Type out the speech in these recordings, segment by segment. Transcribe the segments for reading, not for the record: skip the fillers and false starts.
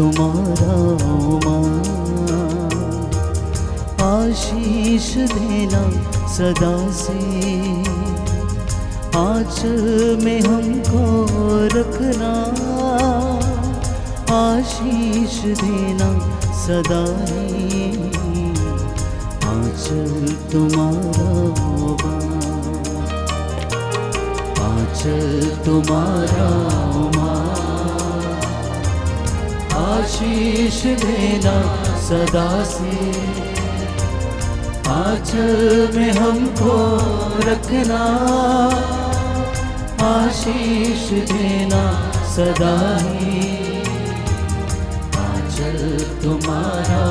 तुम्हारा माँ, आशीष देना सदा से, आंचल में हमको रखना, आशीष देना सदा ही, आंचल तुम्हारा माँ, आंचल तुम्हारा माँ, आशीष देना सदा से, आंचल में हमको रखना, आशीष देना सदा ही, आंचल तुम्हारा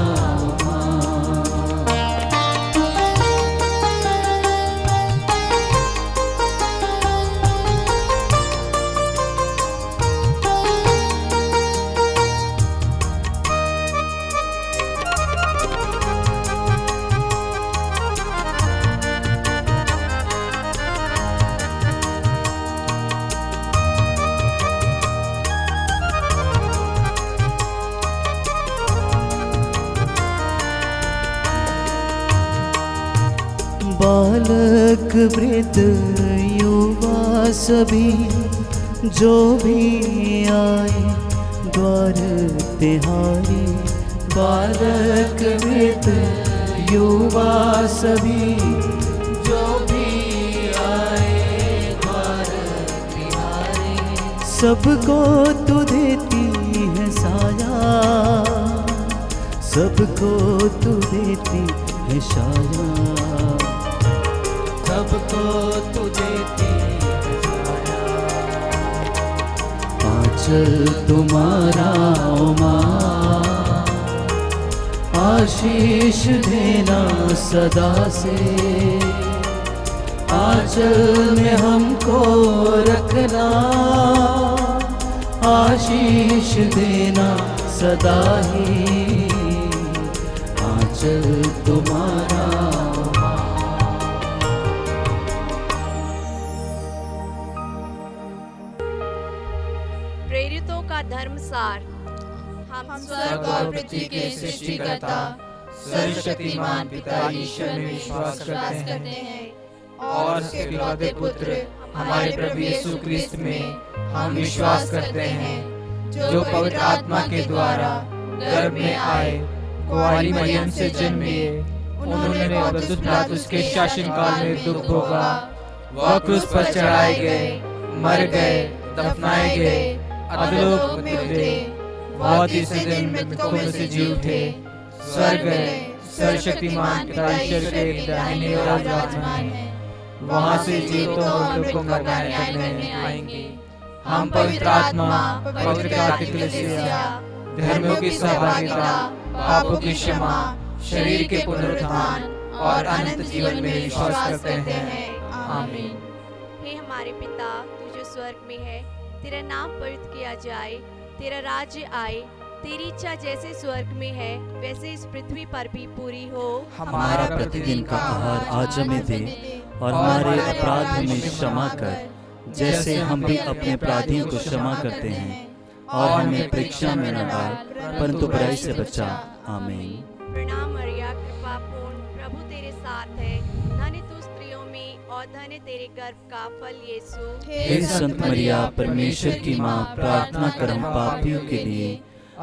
बालक वृद्ध युवा सभी जो भी आए द्वार तिहारी, बालक वृद्ध युवा सभी जो भी आए द्वार तिहारी, सबको तू देती है साया, सबको तू देती है साया, सबको तू देती है साया, आंचल तुम्हारा माँ, आशीष देना सदा से, आंचल में हमको रखना, आशीष देना सदा ही, आंचल तुम्हारा प्रेरितों का धर्मसार। हम स्वर्ग और पृथ्वी के सृष्टिकर्ता सर्वशक्तिमान पिता ईश्वर में विश्वास करते हैं और उसके इकलौते पुत्र हमारे प्रभु यीशु क्रिस्त में हम विश्वास करते हैं, जो पवित्र आत्मा के द्वारा गर्भ में आए, कुंवारी मरियम से जन्मे, उन्होंने पौंतियुस पिलातुस के शासनकाल में दुख भोगा, वह क्रूस पर चढ़ाए गए, मर गए, दफनाए गए, अधोलोक में उतरे, वह तीसरे दिन मृतकों में से जी उठे, स्वर्ग गए, सर्वशक्तिमान पिता ईश्वर के दाहिने ओर विराजमान है, वहां से जीवितों और मृतकों का न्याय करने आएंगे। हम पवित्र आत्मा, पवित्र कैथोलिक कलीसिया, धर्मों की सहभागिता, पापों की क्षमा, शरीर के पुनरुत्थान और अनंत जीवन में विश्वास करते हैं। आमीन। हे हमारे पिता, तू जो स्वर्ग में है, तेरा नाम पवित्र किया जाए, तेरा राज्य आए, तेरी इच्छा जैसे स्वर्ग में है वैसे इस पृथ्वी पर भी पूरी हो। हमारा प्रतिदिन का आहार आज हमें दे, और हमारे अपराध हमें क्षमा कर, जैसे हम भी अपने अपराधियों को क्षमा करते हैं, और हमें परीक्षा में न डाल, परंतु बुराई से बचा। आमीन। प्रणाम मरिया, कृपा पूर्ण, प्रभु तेरे साथ है, धन्य तू स्त्रियों में और धन्य तेरे गर्भ का फल यीशु। हे संत मरिया, परमेश्वर की माँ, प्रार्थना कर हम पापियों के लिए,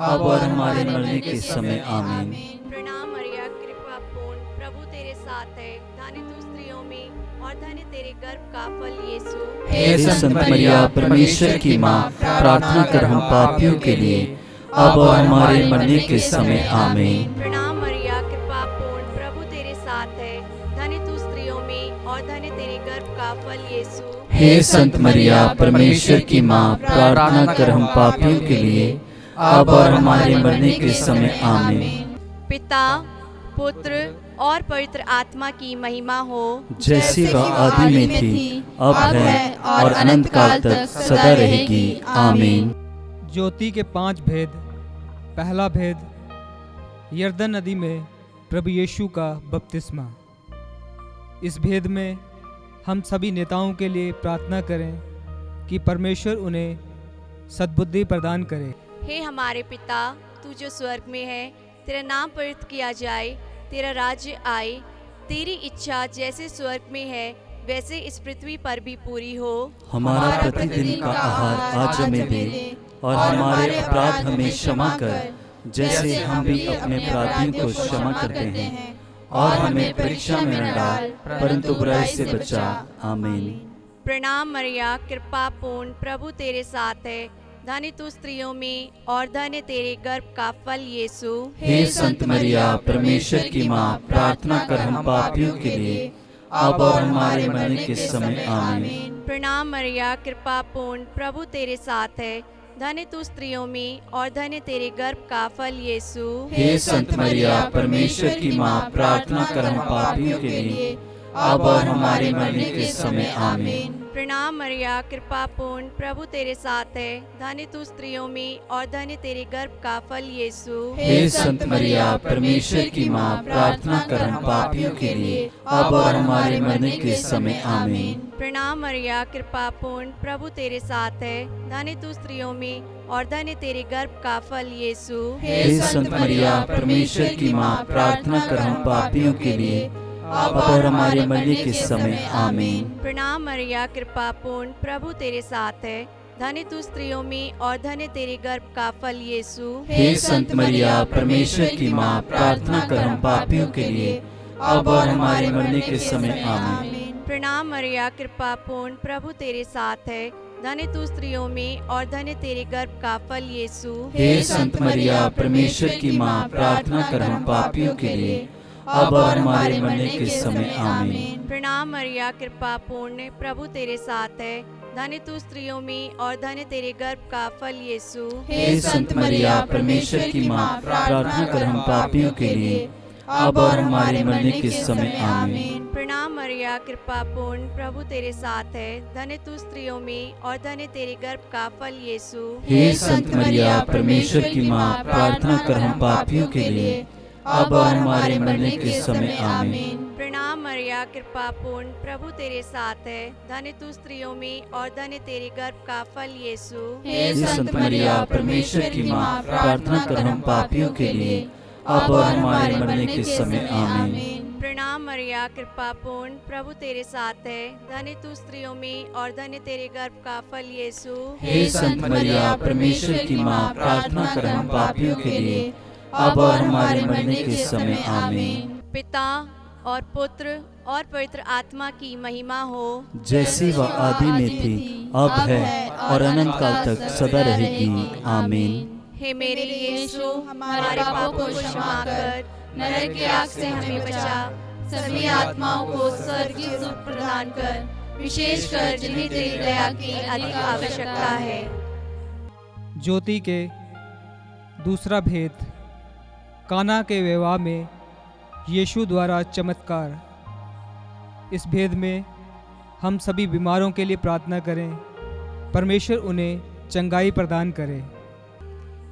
अब और हमारे मरने के समय। आमीन। प्रणाम मरिया, कृपा पूर्ण, प्रभु तेरे साथ है, धन्य तू स्त्रियों में और धन्य तेरे गर्भ का फल यीशु। हे संत मरिया, परमेश्वर की माँ, प्रार्थना कर हम पापियों के लिए, अब और हमारे मरने के समय। आमीन। प्रणाम मरिया, कृपा पूर्ण, प्रभु तेरे साथ है, धन्य तू स्त्रियों में और धन्य तेरे गर्भ का फल यीशु। हे संत मरिया, परमेश्वर की माँ, प्रार्थना कर हम पापियों के लिए, अब और हमारे मरने के समय। आमीन। पिता, पुत्र और पवित्र आत्मा की महिमा हो, जैसे वह आदि में थी, अब है और अनंत काल तक सदा रहेगी। आमीन। ज्योति के 5 भेद। पहला भेद, यरदन नदी में प्रभु यीशु का बपतिस्मा। इस भेद में हम सभी नेताओं के लिए प्रार्थना करें कि परमेश्वर उन्हें सद्बुद्धि प्रदान करे। हे हमारे पिता, तू जो स्वर्ग में है, तेरा नाम पवित्र किया जाए, तेरा राज्य आए, तेरी इच्छा जैसे स्वर्ग में है वैसे इस पृथ्वी पर भी पूरी हो। हमारा प्रतिदिन का आहार आज हमें दे, और हमारे अपराध हमें क्षमा कर, जैसे हम भी अपने अपराधियों को क्षमा करते हैं, और हमें परीक्षा में न डाल, परंतु बुराई से बचा। आमीन। प्रणाम मरिया, कृपा पूर्ण, प्रभु तेरे साथ है, धन्य तू स्त्रियों में और धन्य तेरे गर्भ का फल यीशु। हे संत मरिया, परमेश्वर की माँ, प्रार्थना कर हम पापियों के लिए, अब और हमारे मरने के समय। आमीन। प्रणाम मरिया, कृपा पूर्ण, प्रभु तेरे साथ है, धन्य तू स्त्रियों में और धन्य तेरे गर्भ का फल यीशु। हे संत मरिया, परमेश्वर की माँ, प्रार्थना कर हम पापियों के लिए, अब और हमारे मरने के समय। आमीन। प्रणाम मरिया, कृपा पूर्ण, प्रभु तेरे साथ है, धन्य तू स्त्रियों में और धन्य तेरे गर्भ का फल यीशु। हे संत मरिया, परमेश्वर की माँ, प्रार्थना कर हम पापियों के लिए, अब और हमारे मरने के समय। आमीन। प्रणाम मरिया, कृपा पूर्ण, प्रभु तेरे साथ है, धन्य तू स्त्रियों में और धन्य तेरे गर्भ का फल यीशु। हे संत मरिया, परमेश्वर की माँ, प्रार्थना कर हम पापियों के लिए, अब और हमारे मरने के समय। आमीन। प्रणाम मरिया, कृपा पूर्ण, प्रभु तेरे साथ है, धन्य तू स्त्रियों में और धन्य तेरे गर्भ का फल यीशु। हे संत मरिया, परमेश्वर की माँ, प्रार्थना कर हम पापियों के लिए, अब और हमारे मरने के समय। आमीन। प्रणाम मरिया, कृपा पूर्ण, प्रभु तेरे साथ है, धन्य तू स्त्रियों में और धन्य तेरे गर्भ का फल यीशु। हे संत मरिया, परमेश्वर की माँ, प्रार्थना कर हम पापियों के लिए, अब और हमारे मरने के समय। आमीन। प्रणाम मरिया, कृपा पूर्ण, प्रभु तेरे साथ है, धन्य तू स्त्रियों में और धन्य तेरे गर्भ का फल यीशु। हे संत मरिया, परमेश्वर की माँ, प्रार्थना कर हम पापियों के लिए, अब और हमारे मरने के समय। आमीन। प्रणाम मरिया, कृपा पूर्ण, प्रभु तेरे साथ है, धन्य तू स्त्रियों में और धन्य तेरे गर्भ का फल यीशु। हे संत मरिया, परमेश्वर की माँ, प्रार्थना कर हम पापियों के लिए, अब और हमारे मरने के समय। आमीन। प्रणाम मरिया, कृपा पूर्ण, प्रभु तेरे साथ है, धन्य तू स्त्रियों में और धन्य तेरे गर्भ का फल यीशु। हे संत मरिया, परमेश्वर की माँ, प्रार्थना कर हम पापियों के लिए, अब और हमारे मरने के समय। आमीन। प्रणाम मरिया, कृपा पूर्ण, प्रभु तेरे साथ है, धन्य तू स्त्रियों में और धन्य तेरे गर्भ का फल यीशु। हे संत मरिया, परमेश्वर की माँ, प्रार्थना कर हम पापियों के लिए, अब और हमारे मरने के समय। आमीन। पिता और पुत्र और पवित्र आत्मा की महिमा हो, जैसी वह आदि में थी, अब है और अनंत काल तक सदा रहेगी। आमीन। हे मेरे यीशु, हमारे पापों को क्षमा कर, नरक की आग से हमें बचा, सभी आत्माओं को स्वर्ग की सुख प्रदान कर, विशेषकर जिन्हें तेरी दया की अधिक आवश्यकता है। ज्योति के दूसरा भेद, काना के विवाह में यीशु द्वारा चमत्कार। इस भेद में हम सभी बीमारों के लिए प्रार्थना करें, परमेश्वर उन्हें चंगाई प्रदान करे।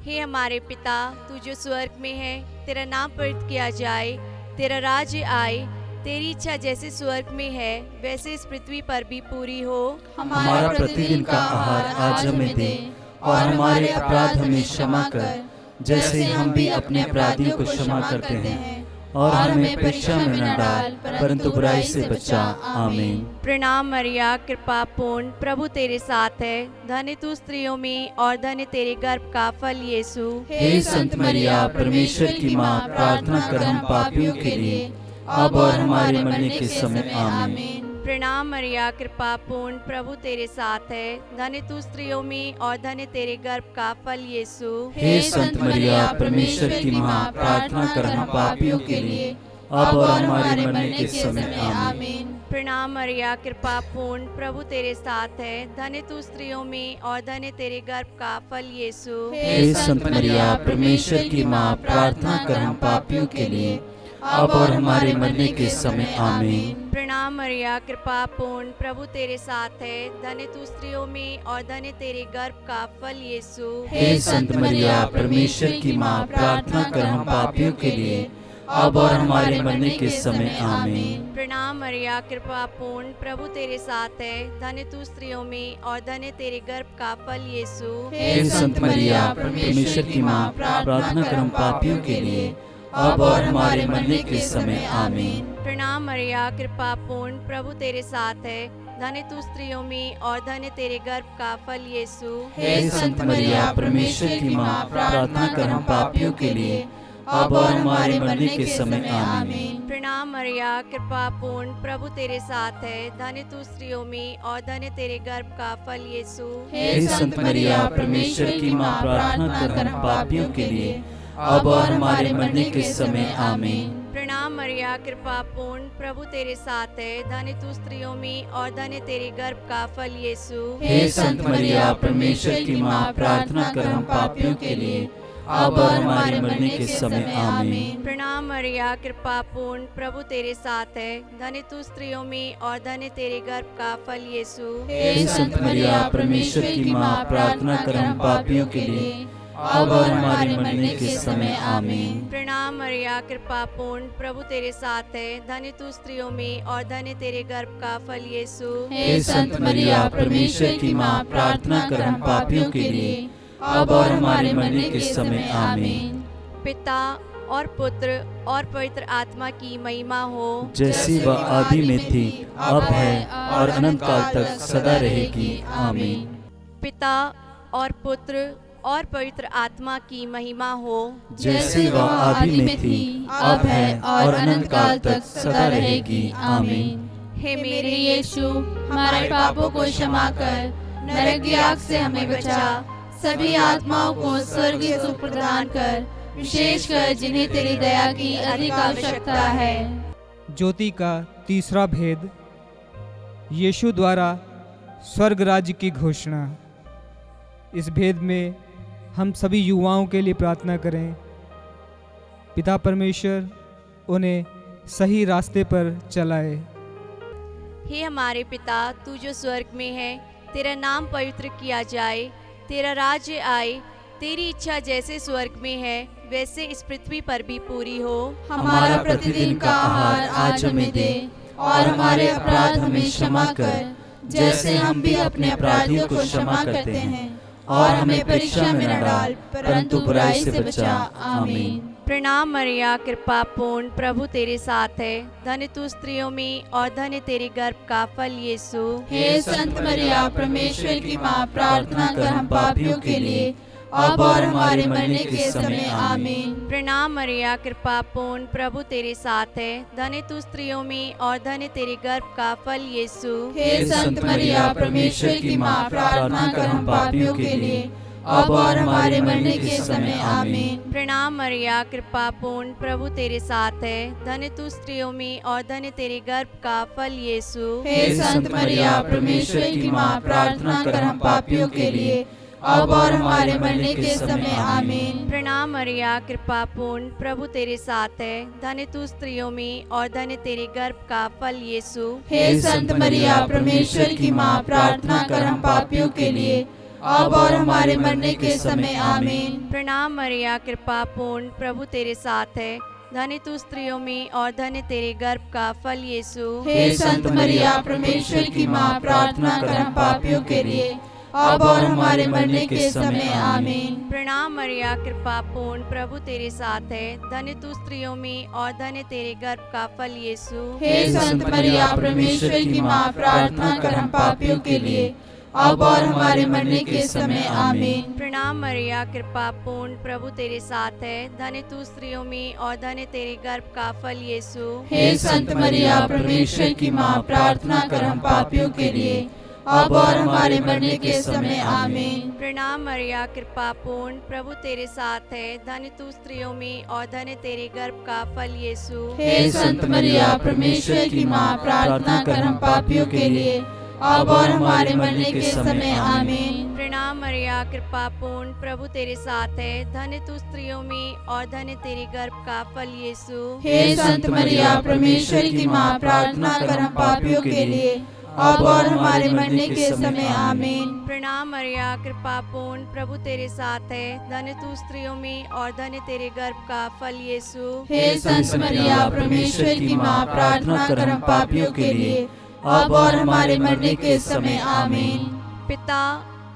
हे हमारे पिता, तू जो स्वर्ग में है, तेरा नाम पवित्र किया जाए, तेरा राज्य आए, तेरी इच्छा जैसे स्वर्ग में है वैसे इस पृथ्वी पर भी पूरी हो। हमारा प्रतिदिन का आहार आज हमें दे, और हमारे अपराध हमें क्षमा कर, जैसे हम भी अपने अपराधियों को क्षमा करते हैं, और हमें परीक्षा में न डाल, परंतु बुराई से बचा। आमीन। प्रणाम मरिया, कृपा पूर्ण, प्रभु तेरे साथ है, धन्य तू स्त्रियों में और धन्य तेरे गर्भ का फल यीशु। हे संत मरिया, परमेश्वर की माँ, प्रार्थना कर हम पापियों के लिए, अब और हमारे मरने के समय। आमीन। प्रणाम मरिया, कृपा पूर्ण, प्रभु तेरे साथ है, धन्य तू स्त्रियों में और धन्य तेरे गर्भ का फल यीशु। हे संत मरिया, परमेश्वर की माँ, प्रार्थना कर हम पापियों के लिए, अब और हमारे मरने के समय। आमीन। प्रणाम मरिया, कृपा पूर्ण, प्रभु तेरे साथ है, धन्य तू स्त्रियों में और धन्य तेरे गर्भ का फल यीशु। हे संत मरिया, परमेश्वर की माँ, प्रार्थना कर हम पापियों के लिए, अब और हमारे मरने के समय। आमीन। प्रणाम मरिया, कृपा पूर्ण, प्रभु तेरे साथ है, धन्य तू स्त्रियों में और धन्य तेरे गर्भ का फल यीशु। हे संत मरिया, परमेश्वर की माँ, प्रार्थना कर हम पापियों के लिए, अब और हमारे मरने के समय आमीन। प्रणाम मरिया, कृपा पूर्ण, प्रभु तेरे साथ है, धन्य तू स्त्रियों में और धन्य तेरे गर्भ का फल यीशु। हे संत मरिया, परमेश्वर की माँ, प्रार्थना कर हम पापियों के लिए, अब और हमारे मरने के समय आमीन। प्रणाम मरिया, कृपा पूर्ण, प्रभु तेरे साथ है, धन्य तू स्त्रियों में और धन्य तेरे गर्भ का फल यीशु। हे संत मरिया, परमेश्वर की माँ, प्रार्थना कर हम पापियों के लिए, अब और हमारे मरने के समय आमीन। प्रणाम मरिया, कृपा पूर्ण, प्रभु तेरे साथ है, धन्य तू स्त्रियों में और धन्य तेरे गर्भ का फल यीशु। हे संत मरिया, परमेश्वर की माँ, प्रार्थना कर हम पापियों के लिए, अब और हमारे मरने के समय आमीन। प्रणाम मरिया, कृपा पूर्ण, प्रभु तेरे साथ है, धन्य तू स्त्रियों में और धन्य तेरे गर्भ का फल यीशु। हे संत मरिया, परमेश्वर की माँ, प्रार्थना कर हम पापियों के लिए, अब और हमारे मरने के समय आमीन। प्रणाम मरिया, कृपा पूर्ण, प्रभु तेरे साथ है, धन्य तू स्त्रियों में और धन्य तेरे गर्भ का फल यीशु। हे संत मरिया, परमेश्वर की माँ, प्रार्थना कर हम पापियों के लिए, अब और हमारे मरने के समय आमीन। प्रणाम मरिया, कृपा पूर्ण, प्रभु तेरे साथ है, धन्य तू स्त्रियों में और धन्य तेरे गर्भ का फल यीशु। हे संत मरिया, परमेश्वर की माँ, प्रार्थना कर हम पापियों के लिए, अब और हमारे मरने के समय आमीन। पिता और पुत्र और पवित्र आत्मा की महिमा हो, जैसी वह आदि में थी, अब है और अनंत काल तक सदा रहेगी आमीन। पिता और पुत्र और पवित्र आत्मा की महिमा हो, जैसी वह आदि में थी, अब है और अनंत काल तक सदा रहेगी आमीन। हे मेरे यीशु, हमारे पापों को क्षमा कर, नरक की आग से हमें बचा, सभी आत्माओं को स्वर्गीय सुख प्रदान कर, विशेषकर जिन्हें तेरी दया की अधिक आवश्यकता है। ज्योति का तीसरा भेद, यीशु द्वारा स्वर्ग राज्य की घोषणा। इस भेद में हम सभी युवाओं के लिए प्रार्थना करें। पिता परमेश्वर उन्हें सही रास्ते पर चलाए। हे हमारे पिता, तू जो स्वर्ग में है, तेरा नाम पवित्र किया जाए, तेरा राज्य आए, तेरी इच्छा जैसे स्वर्ग में है वैसे इस पृथ्वी पर भी पूरी हो। हमारा प्रतिदिन का आहार आज हमें दे, और हमारे अपराध हमें क्षमा कर, जैसे हम भी अपने अपराधियों को क्षमा करते हैं, और हमें परीक्षा में न डाल, परंतु बुराई से बचा। आमीन। प्रणाम मरिया, कृपा पूर्ण, प्रभु तेरे साथ है, धन्य तू स्त्रियों में और धन्य तेरे गर्भ का फल यीशु। हे संत मरिया, परमेश्वर की माँ, प्रार्थना कर हम पापियों के लिए, अब और हमारे मरने के समय आमीन। प्रणाम मरिया, कृपा पूर्ण, प्रभु तेरे साथ है, धन्य तू स्त्रियों में और धन्य तेरे गर्भ का फल यीशु। हे संत मरिया, परमेश्वर की माँ, प्रार्थना कर हम पापियों के लिए, अब और हमारे मरने के समय आमीन। प्रणाम मरिया, कृपा पूर्ण, प्रभु तेरे साथ है, धन्य तू स्त्रियों में और धन्य तेरे गर्भ का फल यीशु। हे संत मरिया, परमेश्वर की माँ, प्रार्थना कर हम पापियों के लिए, अब और हमारे मरने के समय आमीन। प्रणाम मरिया, कृपा पूर्ण, प्रभु तेरे साथ है, धन्य तू स्त्रियों में और धन्य तेरे गर्भ का फल यीशु। हे संत मरिया, परमेश्वर की माँ, प्रार्थना कर हम पापियों के लिए, अब और हमारे मरने के समय आमीन। प्रणाम मरिया, कृपा पूर्ण, प्रभु तेरे साथ है, धन्य तू स्त्रियों में और धन्य तेरे गर्भ का फल यीशु। हे संत मरिया, परमेश्वर की माँ, प्रार्थना कर हम पापियों के लिए, अब और हमारे मरने के समय आमीन। प्रणाम मरिया, कृपा पूर्ण, प्रभु तेरे साथ है, धन्य तू स्त्रियों में और धन्य तेरे गर्भ का फल यीशु। हे संत मरिया, परमेश्वर की माँ, प्रार्थना कर हम पापियों के लिए, अब और हमारे मरने के समय आमीन। प्रणाम मरिया, कृपा पूर्ण, प्रभु तेरे साथ है, धन्य तू स्त्रियों में और धन्य तेरे गर्भ का फल यीशु। हे संत मरिया, परमेश्वर की माँ, प्रार्थना कर हम पापियों के लिए, अब और हमारे मरने के समय आमीन। प्रणाम मरिया, कृपा पूर्ण, प्रभु तेरे साथ है, धन्य तू स्त्रियों में और धन्य तेरे गर्भ का फल यीशु। हे संत मरिया, परमेश्वर की माँ, प्रार्थना कर हम पापियों के लिए, अब और हमारे मरने के समय आमीन। प्रणाम मरिया, कृपा पूर्ण, प्रभु तेरे साथ है, धन्य तू स्त्रियों में और धन्य तेरे गर्भ का फल यीशु। हे संत मरिया, परमेश्वर की माँ, प्रार्थना कर हम पापियों के लिए, अब और हमारे मरने के समय आमीन। प्रणाम मरिया, कृपा पूर्ण, प्रभु तेरे साथ है। धन्य तू स्त्रियों में और धन्य तेरे गर्भ का फल यीशु। हे संत मरिया, परमेश्वर की माँ, प्रार्थना कर हम पापियों के लिए, अब और हमारे मरने के समय आमीन। पिता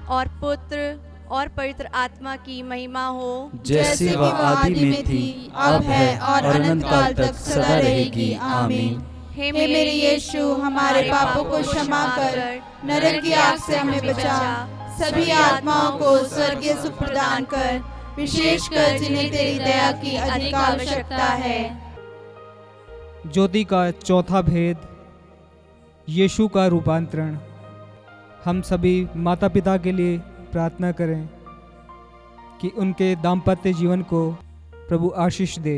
और पुत्र और पवित्र आत्मा की महिमा हो, जैसे वह आदि में थी, अब है और अनंत काल तक सदा रहेगी। आमीन। हे मेरे यीशु, हमारे पापों को क्षमा कर, नरक की आग से हमें बचा, सभी आत्माओं को स्वर्गीय सुख प्रदान कर, विशेषकर जिन्हें तेरी दया की अधिक आवश्यकता है। ज्योति का चौथा भेद, यीशु का रूपांतरण। हम सभी माता पिता के लिए प्रार्थना करें कि उनके दाम्पत्य जीवन को प्रभु आशीष दे।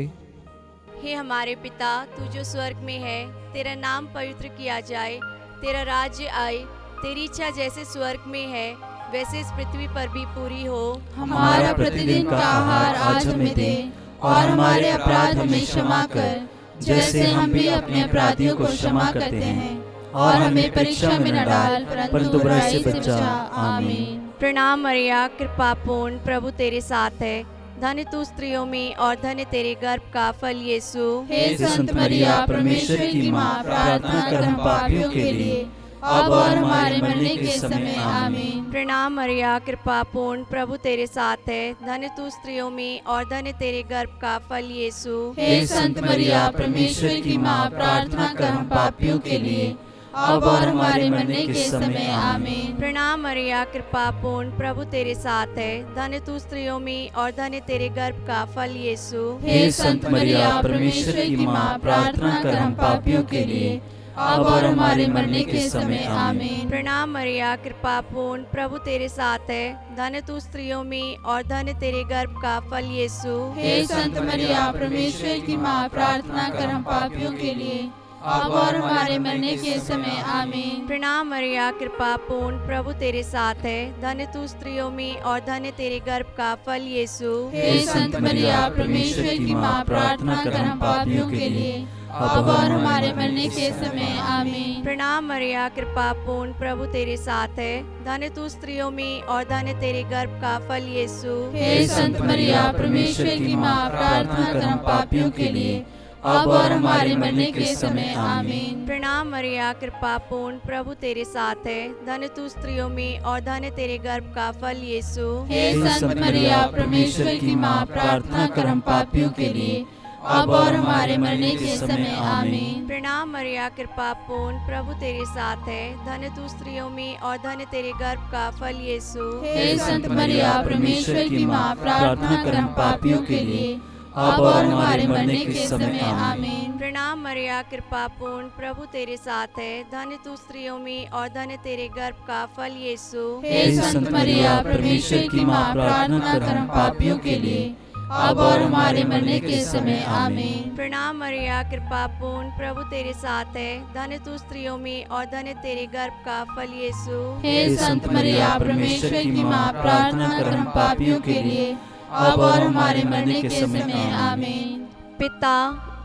हे हमारे पिता, तू जो स्वर्ग में है, तेरा नाम पवित्र किया जाए, तेरा राज्य आए, तेरी इच्छा जैसे स्वर्ग में है वैसे इस पृथ्वी पर भी पूरी हो। हमारा प्रतिदिन का आहार आज हमें दे, और हमारे अपराध हमें क्षमा कर, जैसे हम भी अपने अपराधियों को क्षमा करते हैं, और हमें परीक्षा में न डाल, परंतु बुराई से बचा। आमीन। प्रणाम मरिया, कृपा पूर्ण, प्रभु तेरे साथ है। धन्य तू स्त्रियों में और धन्य तेरे गर्भ का फल यीशु। हे संत मरिया, परमेश्वर की माँ, प्रार्थना कर हम पापियों के लिए, अब और हमारे मरने के समय आमीन। प्रणाम मरिया, कृपा पूर्ण, प्रभु तेरे साथ है। धन्य तू स्त्रियों में और धन्य तेरे गर्भ का फल यीशु। हे संत मरिया, परमेश्वर की माँ, प्रार्थना कर हम पापियों के लिए, अब और हमारे मरने के समय आमीन। प्रणाम मरिया, कृपा पूर्ण, प्रभु तेरे साथ है। धन्य तू स्त्रियों में और धन्य तेरे गर्भ का फल यीशु। हे संत मरिया, परमेश्वर की माँ, प्रार्थना कर हम पापियों के लिए, अब और हमारे मरने के समय आमीन। प्रणाम मरिया, कृपा पूर्ण, प्रभु तेरे साथ है। धन्य तू स्त्रियों में और धन्य तेरे गर्भ का फल यीशु। हे संत मरिया, परमेश्वर की माँ, प्रार्थना कर हम पापियों के लिए, अब और हमारे मरने के समय आमीन। प्रणाम मरिया, कृपा पूर्ण, प्रभु तेरे साथ है। धन्य तू स्त्रियों में और धन्य तेरे गर्भ का फल यीशु। हे संत मरिया, परमेश्वर की माँ, प्रार्थना कर हम पापियों के लिए, अब और हमारे मरने के समय आमीन। प्रणाम मरिया, कृपा पूर्ण, प्रभु तेरे साथ है। धन्य तू स्त्रियों में और धन्य तेरे गर्भ का फल यीशु। हे संत मरिया, परमेश्वर की माँ, प्रार्थना कर हम पापियों के लिए, अब और हमारे मरने के समय आमीन। प्रणाम मरिया, कृपा पूर्ण, प्रभु तेरे साथ है। धन्य तू स्त्रियों में और धन्य तेरे गर्भ का फल यीशु। हे संत मरिया, परमेश्वर की माँ, प्रार्थना कर हम पापियों के लिए, अब और हमारे मरने के समय आमीन। प्रणाम मरिया, कृपा पूर्ण, प्रभु तेरे साथ है। धन्य तू स्त्रियों में और धन्य तेरे गर्भ का फल यीशु। हे संत मरिया, परमेश्वर की माँ, प्रार्थना कर हम पापियों के लिए, अब और हमारे मरने के समय आमीन। प्रणाम मरिया, कृपा पूर्ण, प्रभु तेरे साथ है। धन्य तू स्त्रियों में और धन्य तेरे गर्भ का फल यीशु। हे संत मरिया, परमेश्वर की माँ, प्रार्थना कर हम पापियों के लिए, अब और हमारे मरने के समय आमीन। प्रणाम मरिया, कृपा पूर्ण, प्रभु तेरे साथ है। धन्य तू स्त्रियों में और धन्य तेरे गर्भ का फल यीशु। हे संत मरिया, परमेश्वर की माँ, प्रार्थना कर हम पापियों के लिए, अब और हमारे मरने के समय आमीन। पिता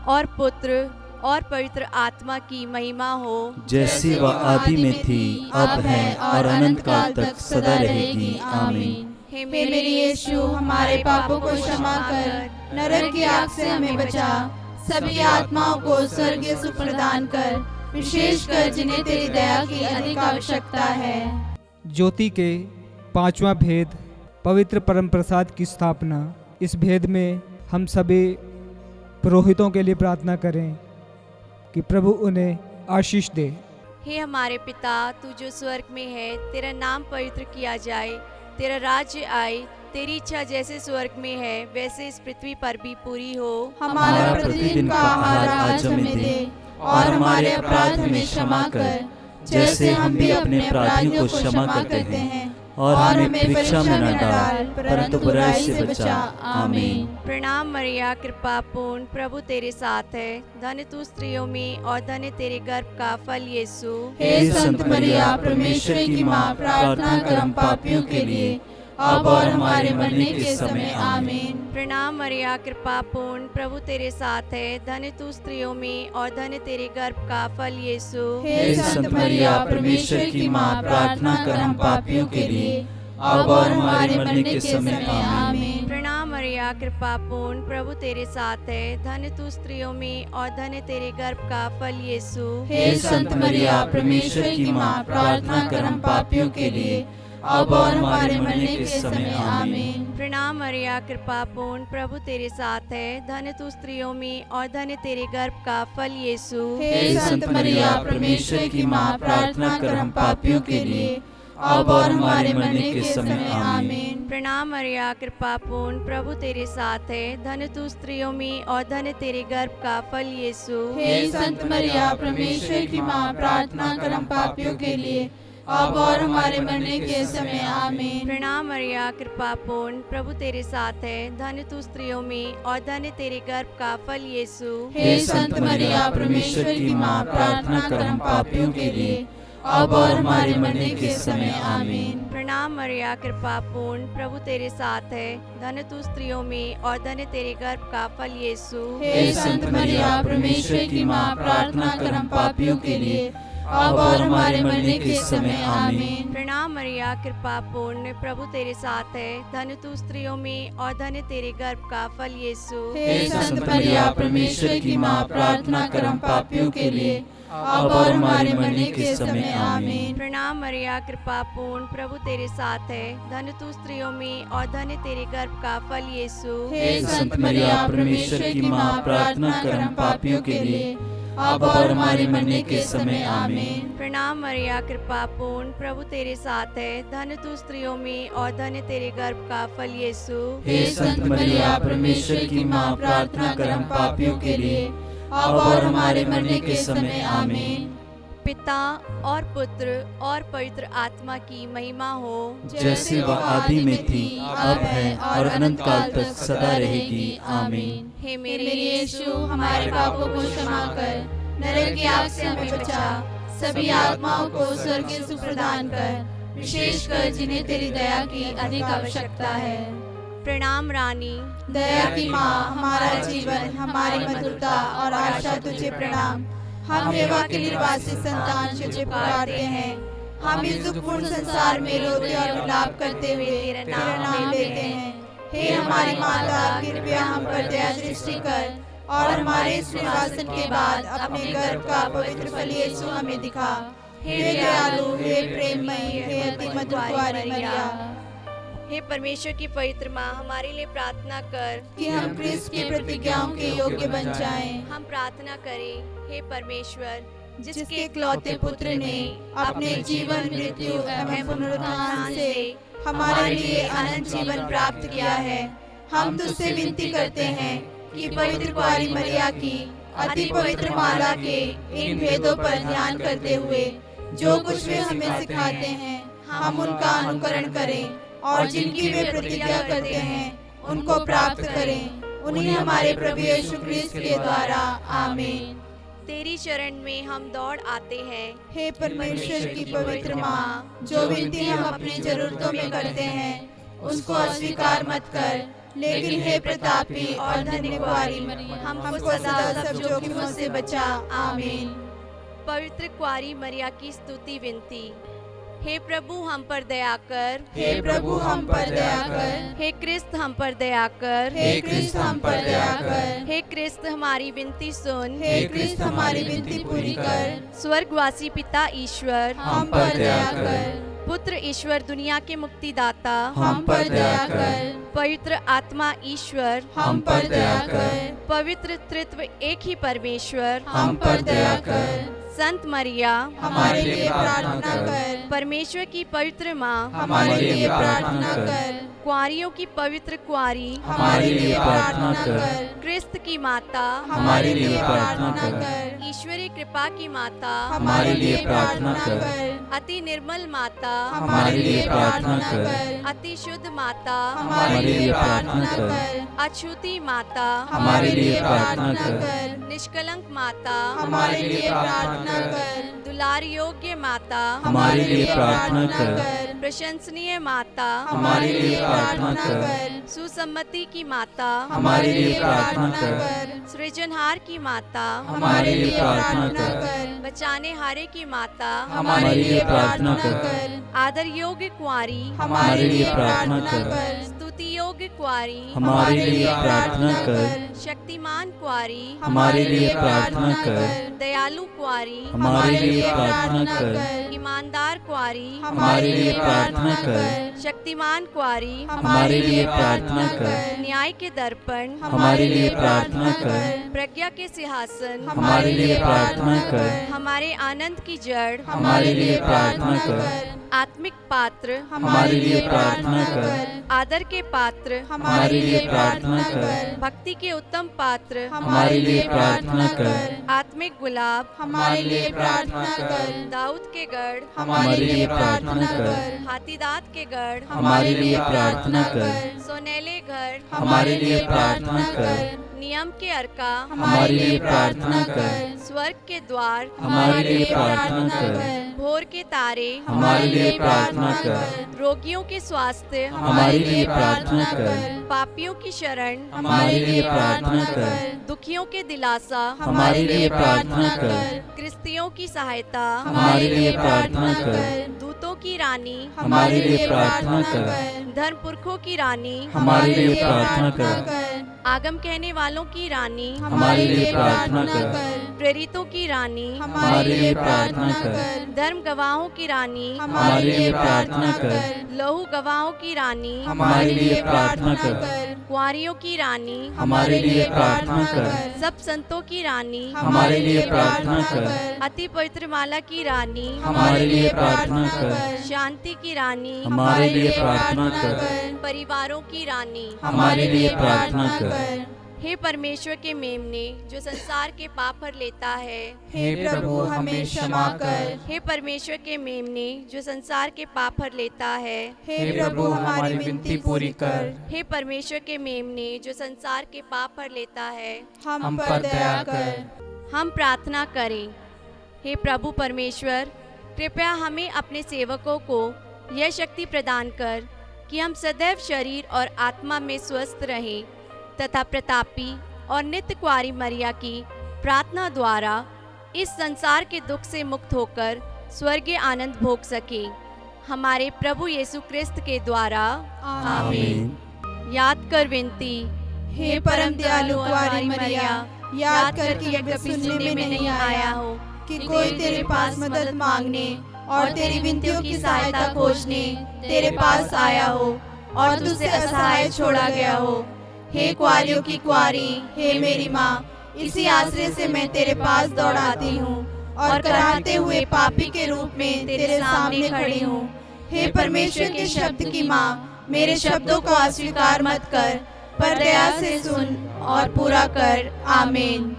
और पुत्र और पवित्र आत्मा की महिमा हो, जैसी वह आदि में थी, अब है और अनंत काल तक सदा रहेगी। आमीन। हे मेरे यीशु, हमारे पापों को क्षमा कर, नरक की आग से हमें बचा, सभी आत्माओं को स्वर्गीय सुख प्रदान कर, विशेषकर जिन्हें तेरी दया की अधिक आवश्यकता है। ज्योति के पांचवा भेद, पवित्र परम प्रसाद की स्थापना। इस भेद में हम सभी पुरोहितों के लिए प्रार्थना करें कि प्रभु उन्हें आशीष दे। हे हमारे पिता, तू जो स्वर्ग में है, तेरा नाम पवित्र किया जाए, तेरा राज्य आए, तेरी इच्छा जैसे स्वर्ग में है वैसे इस पृथ्वी पर भी पूरी हो। हमारा प्रतिदिन का आहार आज हमें दे, और हमारे अपराध हमें क्षमा कर, जैसे हम भी अपने अपराधियों को क्षमा करते हैं, और हमें परीक्षा में न डाल, परंतु बुराई से बचा। आमीन। प्रणाम मरिया, कृपा पूर्ण, प्रभु तेरे साथ है। धन्य तू स्त्रियों में और धन्य तेरे गर्भ का फल यीशु। हे संत मरिया, परमेश्वर की माँ, प्रार्थना कर हम पापियों के लिए, अब और हमारे मरने के समय आमीन। प्रणाम मरिया, कृपा पूर्ण, प्रभु तेरे साथ है। धन्य तू स्त्रियों में और धन्य तेरे गर्भ का फल यीशु। हे संत मरिया, परमेश्वर की माँ, प्रार्थना कर हम पापियों के लिए, अब और हमारे मरने के समय आमीन। प्रणाम मरिया, कृपा पूर्ण, प्रभु तेरे साथ है। धन्य तू स्त्रियों में और धन्य तेरे गर्भ का फल यीशु। हे संत मरिया, परमेश्वर की माँ, प्रार्थना कर हम पापियों के लिए, अब और हमारे मरने के समय आमीन। प्रणाम मरिया, कृपा पूर्ण, प्रभु तेरे साथ है। धन्य तू स्त्रियों में और धन्य तेरे गर्भ का फल यीशु। हे संत मरिया, परमेश्वर की माँ, प्रार्थना कर हम पापियों के लिए, अब और हमारे मरने के समय आमीन। प्रणाम मरिया, कृपा पूर्ण, प्रभु तेरे साथ है। धन्य तू स्त्रियों में और धन्य तेरे गर्भ का फल यीशु। हे संत मरिया, परमेश्वर की माँ, प्रार्थना कर हम पापियों के लिए, अब और हमारे मरने के समय आमीन। प्रणाम मरिया, कृपा पूर्ण, प्रभु तेरे साथ है। धन्य तू स्त्रियों में और धन्य तेरे गर्भ का फल यीशु। हे संत मरिया, परमेश्वर की माँ, प्रार्थना कर हम पापियों के लिए, अब और हमारे मरने के समय आमीन। प्रणाम मरिया, कृपा पूर्ण, प्रभु तेरे साथ है। धन्य तू स्त्रियों में और धन्य तेरे गर्भ का फल यीशु। हे संत मरिया, परमेश्वर की माँ, प्रार्थना कर हम पापियों के लिए, अब और हमारे मरने के समय आमीन। प्रणाम मरिया, कृपा पूर्ण, प्रभु तेरे साथ है। धन्य तू स्त्रियों में और धन्य तेरे गर्भ का फल यीशु। हे संत मरिया, परमेश्वर की माँ, प्रार्थना कर हम पापियों के लिए, अब और हमारे मरने के समय आमीन। प्रणाम मरिया, कृपा पूर्ण, प्रभु तेरे साथ है। धन्य तू स्त्रियों में और धन्य तेरे गर्भ का फल यीशु। हे संत मरिया, परमेश्वर की माँ, प्रार्थना कर हम पापियों के लिए, अब और हमारे मरने के समय आमीन। प्रणाम मरिया, कृपा पूर्ण, प्रभु तेरे साथ है। धन्य तू स्त्रियों में और धन्य तेरे गर्भ का फल यीशु। हे संत मरिया, परमेश्वर की माँ, प्रार्थना कर हम पापियों के लिए, अब और हमारे मरने के समय आमीन। पिता और पुत्र और पवित्र आत्मा की महिमा हो, जैसे वह आदि में थी, अब है और अनंत काल तक सदा रहेगी आमीन। हे मेरे यीशु, हमारे पापों को क्षमा कर, नरक की आग से हमें बचा, सभी आत्माओं को स्वर्ग की सुख प्रदान कर, विशेषकर जिन्हें तेरी दया की अधिक आवश्यकता है। प्रणाम रानी, दया की माँ, हमारा जीवन, हमारी मधुरता और आशा तुझे प्रणाम। हम हेवा के निर्वासी संतान तुझे पुकारते हैं। हम इस दुखपूर्ण संसार में रोते और विलाप करते हुए तेरा नाम लेते हैं। हे हमारी माता, कृपया हम पर दया दृष्टि कर और हमारे इस निर्वासन के बाद अपने गर्भ का पवित्र फल यीशु हमें दिखा। हे दयालु, हे प्रेममयी, हे अति मधुर कुंवारी मरिया, हे परमेश्वर की पवित्र माँ, हमारे लिए प्रार्थना कर कि हम क्रिस्त की प्रतिज्ञाओं के योग्य बन जाएं। हम प्रार्थना करें। हे परमेश्वर, जिसके इकलौते पुत्र ने अपने जीवन, मृत्यु एवं पुनरुत्थान से हमारे लिए अनंत जीवन प्राप्त किया है, हम तुझसे विनती करते हैं कि पवित्र कुंवारी मरिया की अति पवित्र माला के इन भेदों पर ध्यान करते हुए जो कुछ वे हमें सिखाते हैं, हम उनका अनुकरण करें और जिनकी वे प्रतिज्ञा करते हैं उनको प्राप्त करें। उन्हीं हमारे प्रभु यीशु क्रिस्त के द्वारा आमीन। तेरी शरण में हम दौड़ आते हैं। हे परमेश्वर की पवित्र माँ, जो विनती हम अपनी जरूरतों में करते हैं उसको अस्वीकार मत कर, लेकिन हे प्रतापी और धन्य कुंवारी हमको सदा सब जोखिमों से बचा। आमीन। पवित्र कुंवारी मरिया की स्तुति विनती। हे प्रभु हम पर दया कर, हे प्रभु हम पर दया कर, हे क्रिस्त हम पर दया कर, हे क्रिस्त हम पर दया कर, हे क्रिस्त हमारी विनती सुन, हे क्रिस्त हमारी विनती पूरी कर। स्वर्गवासी पिता ईश्वर हम पर दया कर, पुत्र ईश्वर दुनिया के मुक्तिदाता हम पर दया कर, पवित्र आत्मा ईश्वर हम पर दया कर, पवित्र त्रित्व एक ही परमेश्वर हम पर दया कर। संत मरिया हमारे लिए प्रार्थना कर, परमेश्वर की पवित्र माँ हमारे लिए प्रार्थना कर, कुंवारियों की पवित्र कुंवारी हमारे लिए प्रार्थना कर, क्रिस्त की माता हमारे लिए प्रार्थना कर, ईश्वरीय कृपा की माता हमारे लिए प्रार्थना कर, अति निर्मल माता हमारे लिए प्रार्थना कर, अति शुद्ध माता हमारे लिए प्रार्थना कर, अछूती माता हमारे लिए प्रार्थना कर, निष्कलंक माता हमारे लिए प्रार्थना कर, दुलार योग्य माता हमारे लिए प्रार्थना कर, प्रशंसनीय माता हमारे लिए प्रार्थना कर। सुसम्मति की माता हमारे लिए प्रार्थना कर। सृजनहार की माता हमारे लिए प्रार्थना कर। बचाने हारे की माता हमारे लिए प्रार्थना कर। आदर योग्य कुंवारी हमारे लिए प्रार्थना कर। स्तुति योग्य कुंवारी हमारे लिए प्रार्थना कर। शक्तिमान कुंवारी हमारे लिए प्रार्थना कर। दयालु कुंवारी हमारे लिए प्रार्थना कर। ईमानदार कुंवारी हमारे लिए प्रार्थना कर। शक्तिमान कुंवारी हमारे लिए प्रार्थना कर। न्याय के दर्पण हमारे लिए प्रार्थना कर। प्रज्ञा के सिंहासन हमारे लिए प्रार्थना कर। हमारे आनंद की जड़ हमारे लिए प्रार्थना कर। आत्मिक पात्र हमारे लिए प्रार्थना कर। आदर के पात्र हमारे लिए प्रार्थना कर। भक्ति के उत्तम पात्र हमारे लिए प्रार्थना कर। आत्मिक गुलाब हमारे लिए प्रार्थना कर। दाऊद के गढ़ हमारे लिए प्रार्थना कर। हाथीदांत के गढ़ हमारे लिए प्रार्थना कर। सोनेले घर हमारे लिए प्रार्थना कर। नियम के अर्का हमारे लिए प्रार्थना कर। स्वर्ग के द्वार हमारे लिए प्रार्थना कर। भोर के तारे हमारे लिए प्रार्थना कर। रोगियों के स्वास्थ्य हमारे लिए प्रार्थना कर। पापियों की शरण हमारे लिए प्रार्थना कर। दुखियों के दिलासा हमारे लिए प्रार्थना कर। क्रिस्तियों की सहायता हमारे लिए प्रार्थना कर। दूतों की रानी हमारे लिए प्रार्थना कर। धर्म पुरखों की रानी हमारे लिए प्रार्थना कर। आगम कहने वालों की रानी हमारे लिए प्रार्थना कर। प्रेरितों की रानी हमारे लिए प्रार्थना कर। धर्म गवाहों की रानी हमारे लिए प्रार्थना कर। लहू गवाहों की रानी हमारे लिए प्रार्थना कर। कुंवारियों की रानी हमारे लिए प्रार्थना कर। सब संतों की रानी हमारे लिए प्रार्थना कर। अति पवित्र माला की रानी हमारे लिए प्रार्थना कर। शांति की रानी हमारे लिए प्रार्थना कर। परिवारों की रानी हमारे लिए प्रार्थना कर। हे परमेश्वर के मेमने जो संसार के पाप हर लेता है हे प्रभु हमें क्षमा कर। हे परमेश्वर के मेमने जो संसार के पाप हर लेता है हे प्रभु हमारी विनती पूरी कर। हे परमेश्वर के मेमने जो संसार के पाप हर लेता है हम पर दया कर। हम प्रार्थना करें। हे प्रभु परमेश्वर कृपया हमें अपने सेवकों को यह शक्ति प्रदान कर कि हम सदैव शरीर और आत्मा में स्वस्थ रहें तथा प्रतापी और नित्य कुंवारी मरिया की प्रार्थना द्वारा इस संसार के दुख से मुक्त होकर स्वर्गीय आनंद भोग सके। हमारे प्रभु यीशु क्रिस्त के द्वारा आमीन। याद कर विनती। हे परम दयालु कुंवारी मरिया, याद कर कि यह कभी सुनने में नहीं आया हो कि कोई तेरे पास मदद मांगने और तेरी विनतियों की सहायता खोजने तेरे पास आया हो और तुझसे असहाय छोड़ा गया हो। हे कुंवारियों की कुंवारी, हे मेरी माँ, इसी आश्रय से मैं तेरे पास दौड़ाती हूँ और कराहते हुए पापी के रूप में तेरे सामने खड़ी हूँ। हे परमेश्वर के शब्द की माँ, मेरे शब्दों को अस्वीकार मत कर, पर दया से सुन और पूरा कर। आमीन।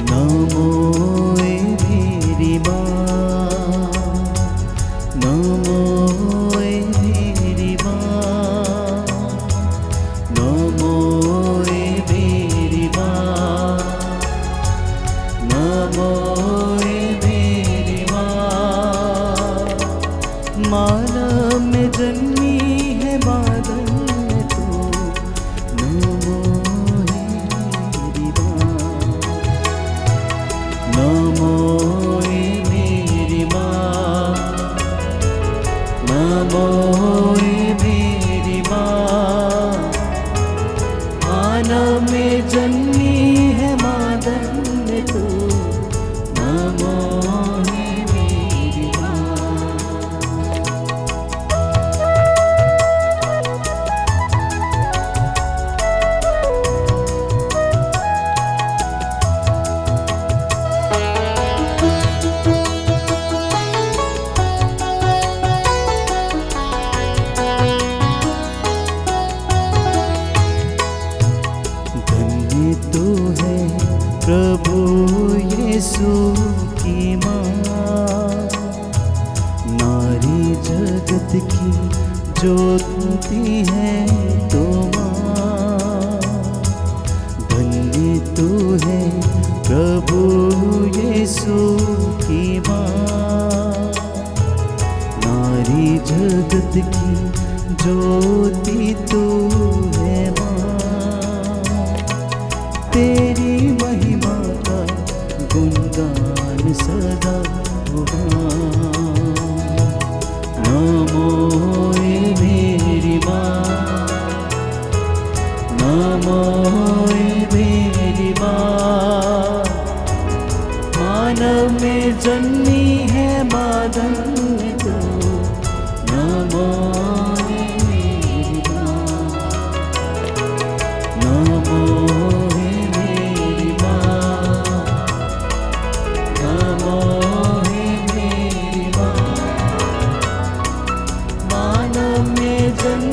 नमो मेरी माँ, नमो मेरी माँ, नमो मेरी माँ, नमो मेरी माँ। मानव में जन्मी है बादल में तू, नमो मेरी माँ, नमो मेरी माँ, नमो मेरी माँ। मानव में जन्मी है मादन में तू, नमो मेरी माँ। ज्योति है तो माँ, धन्य तू है प्रभु यीशु की माँ। नारी जगत की ज्योति तू है माँ, तेरी महिमा का गुणगान सदा होगा। नमो ए मेरी माँ, नमो ए मेरी माँ, मानव में जन्मी है मादन तो। नमो ए मेरी माँ, नमो ए मेरी माँ, नमो ए मेरी माँ, मानव में जन्मी